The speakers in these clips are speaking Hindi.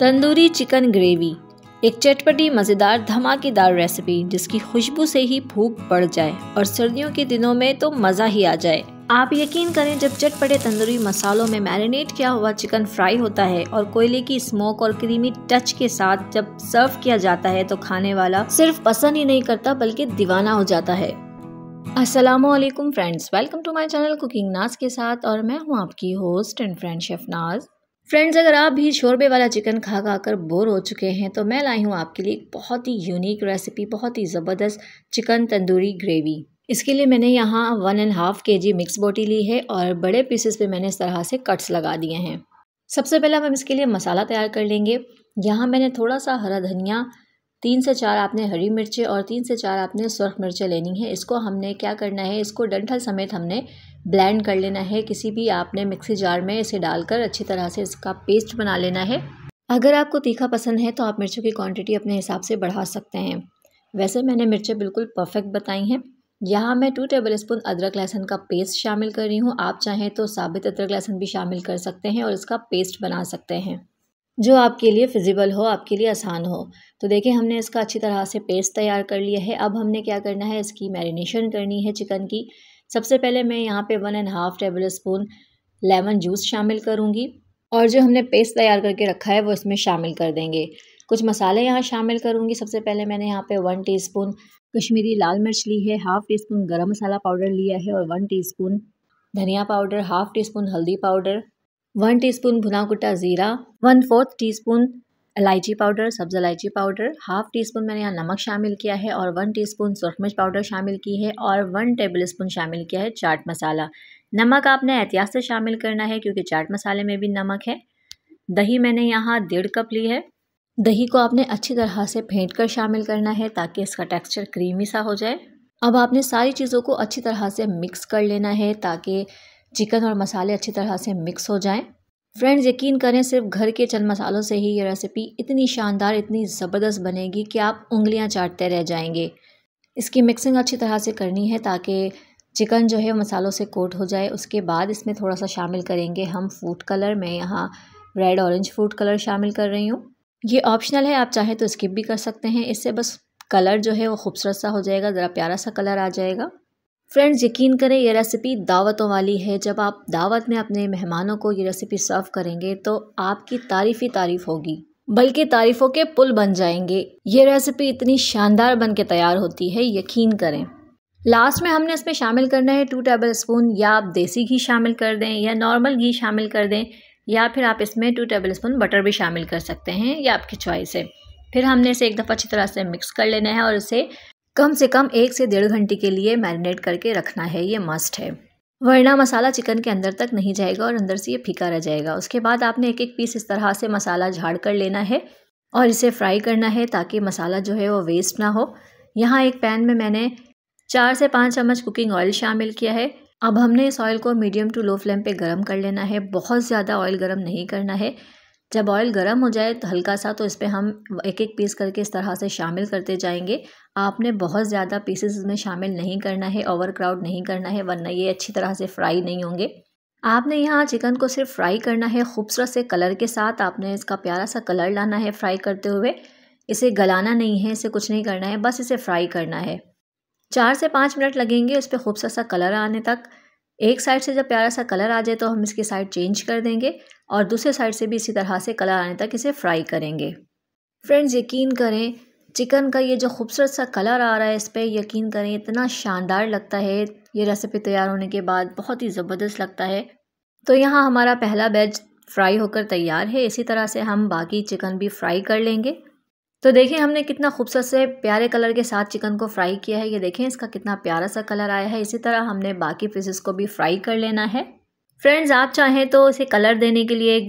तंदूरी चिकन ग्रेवी, एक चटपटी मज़ेदार धमाकेदार रेसिपी जिसकी खुशबू से ही भूख बढ़ जाए और सर्दियों के दिनों में तो मज़ा ही आ जाए। आप यकीन करें, जब चटपटे तंदूरी मसालों में मैरिनेट किया हुआ चिकन फ्राई होता है और कोयले की स्मोक और क्रीमी टच के साथ जब सर्व किया जाता है तो खाने वाला सिर्फ पसंद ही नहीं करता बल्कि दीवाना हो जाता है। अस्सलामुअलैकुम friends, welcome to my channel cooking Naz के साथ, और मैं हूँ आपकी host and friend chef Naz. Friends, अगर आप भी शोरबे वाला चिकन खा कर बोर हो चुके हैं तो मैं लाई हूँ आपके लिए एक बहुत ही यूनिक रेसिपी, बहुत ही ज़बरदस्त चिकन तंदूरी ग्रेवी। इसके लिए मैंने यहाँ 1.5 kg मिक्स बोटी ली है और बड़े पीसेस पे मैंने इस तरह से कट्स लगा दिए हैं। सबसे पहले हम इसके लिए मसाला तैयार कर लेंगे। यहाँ मैंने थोड़ा सा हरा धनिया, 3 से 4 आपने हरी मिर्चें और 3 से 4 आपने सुर्ख मिर्चें लेनी है। इसको हमने क्या करना है, इसको डंठल समेत हमने ब्लेंड कर लेना है। किसी भी आपने मिक्सी जार में इसे डालकर अच्छी तरह से इसका पेस्ट बना लेना है। अगर आपको तीखा पसंद है तो आप मिर्चों की क्वांटिटी अपने हिसाब से बढ़ा सकते हैं। वैसे मैंने मिर्चें बिल्कुल परफेक्ट बताई हैं। यहाँ मैं 2 टेबलस्पून अदरक लहसुन का पेस्ट शामिल कर रही हूँ। आप चाहें तो साबित अदरक लहसुन भी शामिल कर सकते हैं और इसका पेस्ट बना सकते हैं, जो आपके लिए फिजिबल हो, आपके लिए आसान हो। तो देखिए, हमने इसका अच्छी तरह से पेस्ट तैयार कर लिया है। अब हमने क्या करना है, इसकी मैरिनेशन करनी है चिकन की। सबसे पहले मैं यहाँ पे 1.5 टेबलस्पून लेमन जूस शामिल करूँगी और जो हमने पेस्ट तैयार करके रखा है वो इसमें शामिल कर देंगे। कुछ मसाले यहाँ शामिल करूँगी। सबसे पहले मैंने यहाँ पे 1 टीस्पून कश्मीरी लाल मिर्च ली है, 1/2 टीस्पून गरम मसाला पाउडर लिया है और 1 टीस्पून धनिया पाउडर, 1/2 टीस्पून हल्दी पाउडर, 1 टीस्पून भुना कुटा ज़ीरा, 1/4 टीस्पून इलायची पाउडर, सब्ज़ इलायची पाउडर, 1/2 टीस्पून मैंने यहाँ नमक शामिल किया है और 1 टीस्पून सुरख मिर्च पाउडर शामिल की है और 1 टेबलस्पून शामिल किया है चाट मसाला। नमक आपने एहतियात से शामिल करना है क्योंकि चाट मसाले में भी नमक है। दही मैंने यहाँ 1.5 कप ली है। दही को आपने अच्छी तरह से फेंट कर शामिल करना है ताकि इसका टेक्स्चर क्रीमी सा हो जाए। अब आपने सारी चीज़ों को अच्छी तरह से मिक्स कर लेना है ताकि चिकन और मसाले अच्छी तरह से मिक्स हो जाएं। फ्रेंड्स, यकीन करें, सिर्फ घर के चंद मसालों से ही ये रेसिपी इतनी शानदार, इतनी ज़बरदस्त बनेगी कि आप उंगलियां चाटते रह जाएंगे। इसकी मिक्सिंग अच्छी तरह से करनी है ताकि चिकन जो है मसालों से कोट हो जाए। उसके बाद इसमें थोड़ा सा शामिल करेंगे हम फूड कलर। मैं यहाँ रेड ऑरेंज फूड कलर शामिल कर रही हूँ। ये ऑप्शनल है, आप चाहें तो स्किप भी कर सकते हैं। इससे बस कलर जो है वो खूबसूरत सा हो जाएगा, ज़रा प्यारा सा कलर आ जाएगा। फ्रेंड्स, यकीन करें, ये रेसिपी दावतों वाली है। जब आप दावत में अपने मेहमानों को ये रेसिपी सर्व करेंगे तो आपकी तारीफ़ ही तारीफ़ होगी, बल्कि तारीफ़ों के पुल बन जाएंगे। ये रेसिपी इतनी शानदार बन के तैयार होती है, यकीन करें। लास्ट में हमने इसमें शामिल करना है 2 टेबलस्पून, या आप देसी घी शामिल कर दें या नॉर्मल घी शामिल कर दें, या फिर आप इसमें 2 टेबलस्पून बटर भी शामिल कर सकते हैं, या आपकी चॉइस है। फिर हमने इसे एक दफ़ा अच्छी तरह से मिक्स कर लेना है और इसे कम से कम 1 से 1.5 घंटे के लिए मैरिनेट करके रखना है। ये मस्ट है, वरना मसाला चिकन के अंदर तक नहीं जाएगा और अंदर से ये फीका रह जाएगा। उसके बाद आपने एक एक पीस इस तरह से मसाला झाड़ कर लेना है और इसे फ्राई करना है ताकि मसाला जो है वो वेस्ट ना हो। यहाँ एक पैन में मैंने 4 से 5 चम्मच कुकिंग ऑयल शामिल किया है। अब हमने इस ऑयल को मीडियम टू लो फ्लेम पे गरम कर लेना है। बहुत ज़्यादा ऑयल गरम नहीं करना है। जब ऑयल गरम हो जाए तो हल्का सा, तो इस पर हम एक एक पीस करके इस तरह से शामिल करते जाएंगे। आपने बहुत ज़्यादा पीसेस इसमें शामिल नहीं करना है, ओवर क्राउड नहीं करना है, वरना ये अच्छी तरह से फ्राई नहीं होंगे। आपने यहाँ चिकन को सिर्फ फ्राई करना है खूबसूरत से कलर के साथ। आपने इसका प्यारा सा कलर लाना है फ्राई करते हुए। इसे गलाना नहीं है, इसे कुछ नहीं करना है, बस इसे फ्राई करना है। 4 से 5 मिनट लगेंगे इस पर खूबसूरत सा कलर आने तक। एक साइड से जब प्यारा सा कलर आ जाए तो हम इसकी साइड चेंज कर देंगे और दूसरे साइड से भी इसी तरह से कलर आने तक इसे फ्राई करेंगे। फ्रेंड्स, यकीन करें, चिकन का ये जो खूबसूरत सा कलर आ रहा है इस पर, यकीन करें इतना शानदार लगता है। ये रेसिपी तैयार होने के बाद बहुत ही ज़बरदस्त लगता है। तो यहाँ हमारा पहला बैच फ्राई होकर तैयार है। इसी तरह से हम बाकी चिकन भी फ्राई कर लेंगे। तो देखिए, हमने कितना खूबसूरत से प्यारे कलर के साथ चिकन को फ्राई किया है। ये देखें, इसका कितना प्यारा सा कलर आया है। इसी तरह हमने बाकी पीसेस को भी फ्राई कर लेना है। फ्रेंड्स, आप चाहें तो इसे कलर देने के लिए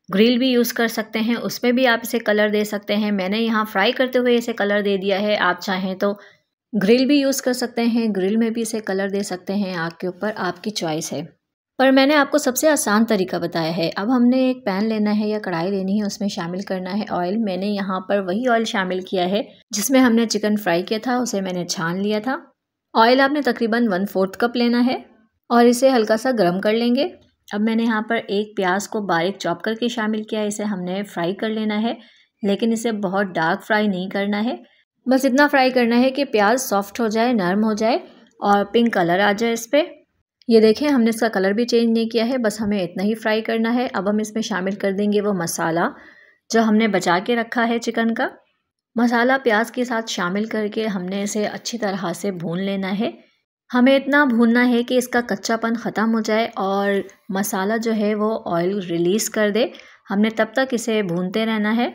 ग्रिल भी यूज़ कर सकते हैं, उसमें भी आप इसे कलर दे सकते हैं। मैंने यहाँ फ्राई करते हुए इसे कलर दे दिया है। आप चाहें तो ग्रिल भी यूज़ कर सकते हैं, ग्रिल में भी इसे कलर दे सकते हैं। आग के ऊपर आपकी चॉइस है, पर मैंने आपको सबसे आसान तरीका बताया है। अब हमने एक पैन लेना है या कढ़ाई लेनी है, उसमें शामिल करना है ऑयल। मैंने यहाँ पर वही ऑयल शामिल किया है जिसमें हमने चिकन फ्राई किया था, उसे मैंने छान लिया था। ऑयल आपने तकरीबन 1/4 कप लेना है और इसे हल्का सा गर्म कर लेंगे। अब मैंने यहाँ पर एक प्याज को बारीक चॉप करके शामिल किया है। इसे हमने फ्राई कर लेना है, लेकिन इसे बहुत डार्क फ्राई नहीं करना है। बस इतना फ्राई करना है कि प्याज सॉफ्ट हो जाए, नरम हो जाए और पिंक कलर आ जाए इस पर। ये देखें, हमने इसका कलर भी चेंज नहीं किया है, बस हमें इतना ही फ्राई करना है। अब हम इसमें शामिल कर देंगे वो मसाला जो हमने बचा के रखा है चिकन का। मसाला प्याज के साथ शामिल करके हमने इसे अच्छी तरह से भून लेना है। हमें इतना भूनना है कि इसका कच्चापन ख़त्म हो जाए और मसाला जो है वो ऑयल रिलीज़ कर दे। हमने तब तक इसे भूनते रहना है।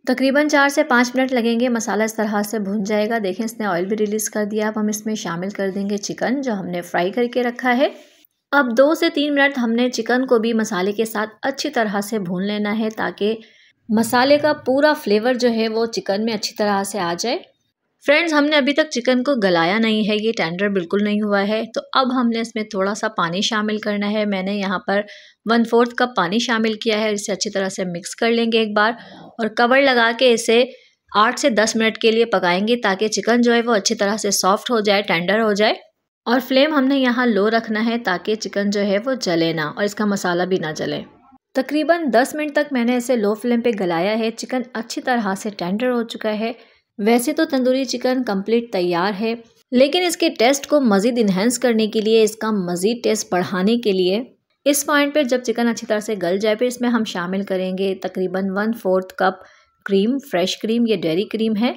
तकरीबन 4 से 5 मिनट लगेंगे, मसाला इस तरह से भून जाएगा। देखें, इसने ऑयल भी रिलीज़ कर दिया। अब हम इसमें शामिल कर देंगे चिकन जो हमने फ्राई करके रखा है। अब 2 से 3 मिनट हमने चिकन को भी मसाले के साथ अच्छी तरह से भून लेना है ताकि मसाले का पूरा फ्लेवर जो है वो चिकन में अच्छी तरह से आ जाए। फ्रेंड्स, हमने अभी तक चिकन को गलाया नहीं है, ये टेंडर बिल्कुल नहीं हुआ है। तो अब हमने इसमें थोड़ा सा पानी शामिल करना है। मैंने यहाँ पर 1/4 कप पानी शामिल किया है। इसे अच्छी तरह से मिक्स कर लेंगे एक बार और कवर लगा के इसे 8 से 10 मिनट के लिए पकाएंगे ताकि चिकन जो है वो अच्छी तरह से सॉफ्ट हो जाए, टेंडर हो जाए। और फ्लेम हमने यहाँ लो रखना है ताकि चिकन जो है वो जले ना और इसका मसाला भी ना जले। तकरीबन 10 मिनट तक मैंने इसे लो फ्लेम पे गलाया है। चिकन अच्छी तरह से टेंडर हो चुका है। वैसे तो तंदूरी चिकन कंप्लीट तैयार है, लेकिन इसके टेस्ट को मज़ीद इन्हेंस करने के लिए, इसका मज़ीद टेस्ट बढ़ाने के लिए इस पॉइंट पे जब चिकन अच्छी तरह से गल जाए फिर इसमें हम शामिल करेंगे तकरीबन 1/4 कप क्रीम, फ्रेश क्रीम। ये डेयरी क्रीम है,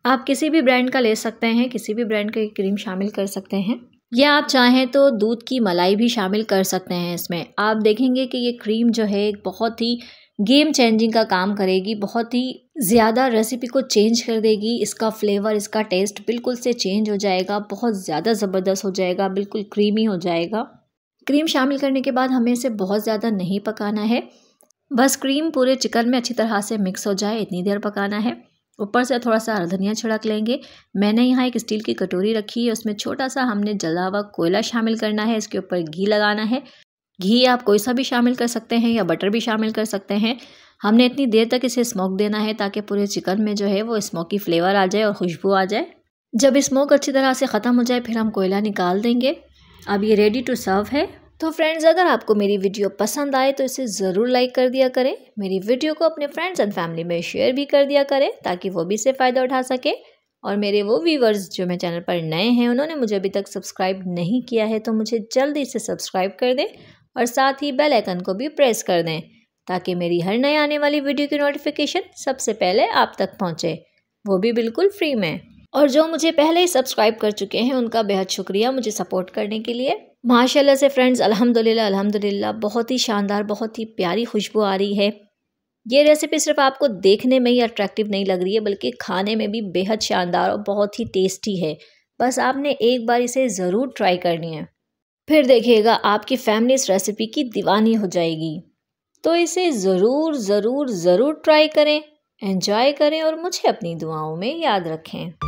आप किसी भी ब्रांड का ले सकते हैं, किसी भी ब्रांड का क्रीम शामिल कर सकते हैं, या आप चाहें तो दूध की मलाई भी शामिल कर सकते हैं इसमें। आप देखेंगे कि ये क्रीम जो है एक बहुत ही गेम चेंजिंग का काम करेगी, बहुत ही ज़्यादा रेसिपी को चेंज कर देगी। इसका फ्लेवर, इसका टेस्ट बिल्कुल से चेंज हो जाएगा, बहुत ज़्यादा ज़बरदस्त हो जाएगा, बिल्कुल क्रीमी हो जाएगा। क्रीम शामिल करने के बाद हमें इसे बहुत ज़्यादा नहीं पकाना है, बस क्रीम पूरे चिकन में अच्छी तरह से मिक्स हो जाए इतनी देर पकाना है। ऊपर से थोड़ा सा हरा धनिया छिड़क लेंगे। मैंने यहाँ एक स्टील की कटोरी रखी है, उसमें छोटा सा हमने जला हुआ कोयला शामिल करना है। इसके ऊपर घी लगाना है। घी आप कोई सा भी शामिल कर सकते हैं या बटर भी शामिल कर सकते हैं। हमने इतनी देर तक इसे स्मोक देना है ताकि पूरे चिकन में जो है वो स्मोकी फ्लेवर आ जाए और खुशबू आ जाए। जब स्मोक अच्छी तरह से ख़त्म हो जाए फिर हम कोयला निकाल देंगे। अब ये रेडी टू सर्व है। तो फ्रेंड्स, अगर आपको मेरी वीडियो पसंद आए तो इसे ज़रूर लाइक कर दिया करें। मेरी वीडियो को अपने फ्रेंड्स एंड फैमिली में शेयर भी कर दिया करें ताकि वो भी इससे फ़ायदा उठा सके। और मेरे वो व्यूवर्स जो मेरे चैनल पर नए हैं, उन्होंने मुझे अभी तक सब्सक्राइब नहीं किया है तो मुझे जल्दी से सब्सक्राइब कर दें और साथ ही बेल आइकन को भी प्रेस कर दें ताकि मेरी हर नए आने वाली वीडियो की नोटिफिकेशन सबसे पहले आप तक पहुँचे, वो भी बिल्कुल फ्री में। और जो मुझे पहले ही सब्सक्राइब कर चुके हैं उनका बेहद शुक्रिया मुझे सपोर्ट करने के लिए। माशाल्लाह से फ्रेंड्स, अल्हम्दुलिल्लाह बहुत ही शानदार, बहुत ही प्यारी खुशबू आ रही है। ये रेसिपी सिर्फ आपको देखने में ही अट्रैक्टिव नहीं लग रही है बल्कि खाने में भी बेहद शानदार और बहुत ही टेस्टी है। बस आपने एक बार इसे ज़रूर ट्राई करनी है, फिर देखिएगा आपकी फैमिली इस रेसिपी की दीवानी हो जाएगी। तो इसे ज़रूर ट्राई करें, एंजॉय करें और मुझे अपनी दुआओं में याद रखें।